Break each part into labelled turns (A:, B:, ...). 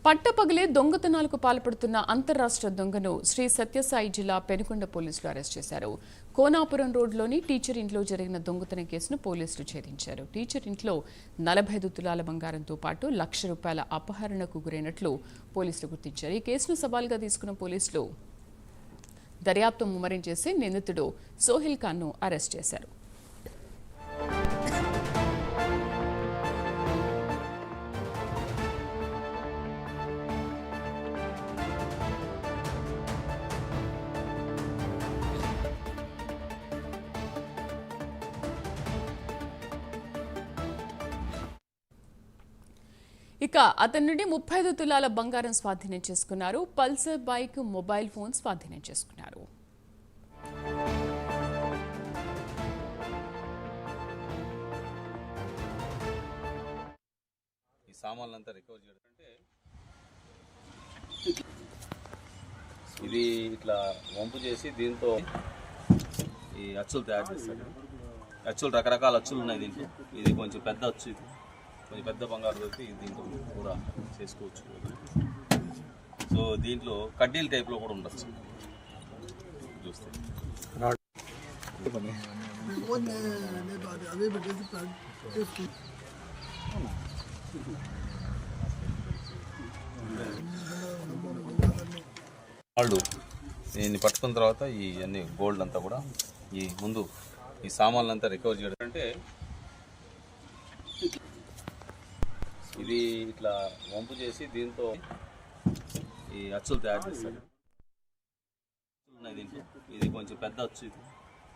A: పట్టపగలే దొంగతనాలకు పాల్పడుతున్న అంతర్రాష్ట్ర దొంగను శ్రీ సత్యసాయి జిల్లా పెనుకొండ పోలీసులు అరెస్ట్ చేశారు. కోనాపురం రోడ్లోని టీచర్ ఇంట్లో జరిగిన దొంగతనం కేసును పోలీసులు ఛేదించారు. టీచర్ ఇంట్లో 45 తులాల బంగారంతో పాటు ₹1,00,000 అపహరణకు గురైనట్లు పోలీసులు గుర్తించారు. ఈ కేసును సవాల్గా తీసుకున్న పోలీసులు దర్యాప్తు ముమ్మరం చేసి నిందితుడు సోహిల్ ఖాన్ను అరెస్ట్ చేశారు. ఇక అతని నుండి 35 తులాల బంగారం స్వాధీనం చేసుకున్నారు. పల్సర్ బైక్, మొబైల్ ఫోన్ స్వాధీనం చేసుకున్నారు.
B: ఈ సామాన్లంతా రికవర్ చేయడం అంటే ఇది ఇట్లా వంపు చేసి దీంతో ఈ అచ్చులు తయారు చేస్తాడు. అచ్చులు రకరకాల అచ్చులు ఉన్నాయి దీంట్లో. ఇది కొంచెం పెద్ద అచ్చు, ఇది కొంచెం పెద్ద బంగారు దొరికి దీంట్లో కూడా చేసుకోవచ్చు. సో దీంట్లో కడ్డీల టైప్లో కూడా ఉండొచ్చు చూస్తే. వాళ్ళు దీన్ని పట్టుకున్న తర్వాత ఈ అన్ని గోల్డ్ అంతా కూడా ఈ ముందు ఈ సామాన్లంతా రికవర్ చేయడం అంటే ఇది ఇట్లా వంపు చేసి దీంతో ఈ అచ్చులు తయారు చేస్తాడు. ఉన్నాయి దీంట్లో. ఇది కొంచెం పెద్ద అచ్చు, ఇది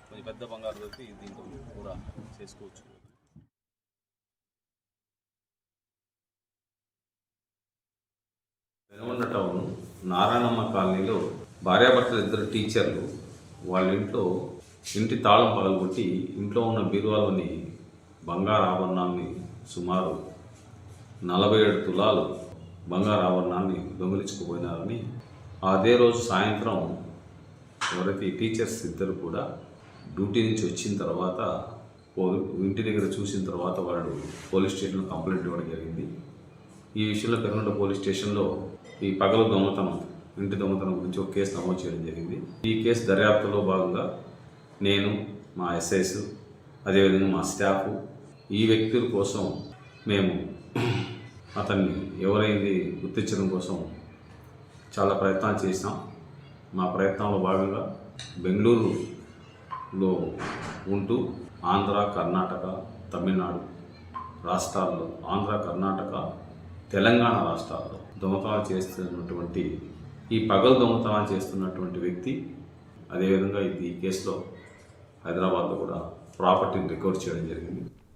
B: కొంచెం పెద్ద బంగారు దొరికి దీంతో కూడా చేసుకోవచ్చు. పెనుగొండ టౌన్ నారాయణమ్మ కాలనీలో భార్యాభర్తలు ఇద్దరు టీచర్లు వాళ్ళ ఇంటి తాళం పగలగొట్టి ఇంట్లో ఉన్న బీరువాలోని బంగారు ఆభరణాన్ని సుమారు 47 తులాలు బంగారు ఆభరణాన్ని దొంగిలించుకుపోయినారని అదే రోజు సాయంత్రం ఎవరైతే టీచర్స్ ఇద్దరు కూడా డ్యూటీ నుంచి వచ్చిన తర్వాత ఇంటి దగ్గర చూసిన తర్వాత వాళ్ళు పోలీస్ స్టేషన్లో కంప్లైంట్ ఇవ్వడం జరిగింది. ఈ విషయంలో పెనుగొండ పోలీస్ స్టేషన్లో ఈ పగలు దొంగతనం, ఇంటి దొంగతనం గురించి ఒక కేసు నమోదు చేయడం జరిగింది. ఈ కేసు దర్యాప్తులో భాగంగా నేను, మా ఎస్ఐస్, అదేవిధంగా మా స్టాఫ్ ఈ వ్యక్తుల కోసం మేము అతన్ని ఎవరైంది గుర్తించడం కోసం చాలా ప్రయత్నాలు చేసినాం. మా ప్రయత్నంలో భాగంగా బెంగళూరులో ఉంటూ ఆంధ్ర, కర్ణాటక, తమిళనాడు రాష్ట్రాల్లో, ఆంధ్ర, కర్ణాటక, తెలంగాణ రాష్ట్రాల్లో దొంగతనాలు చేస్తున్నటువంటి ఈ పగలు దొంగతనాలు చేస్తున్నటువంటి వ్యక్తి, అదేవిధంగా ఈ కేసులో హైదరాబాద్లో కూడా ప్రాపర్టీని రికవర్ చేయడం జరిగింది.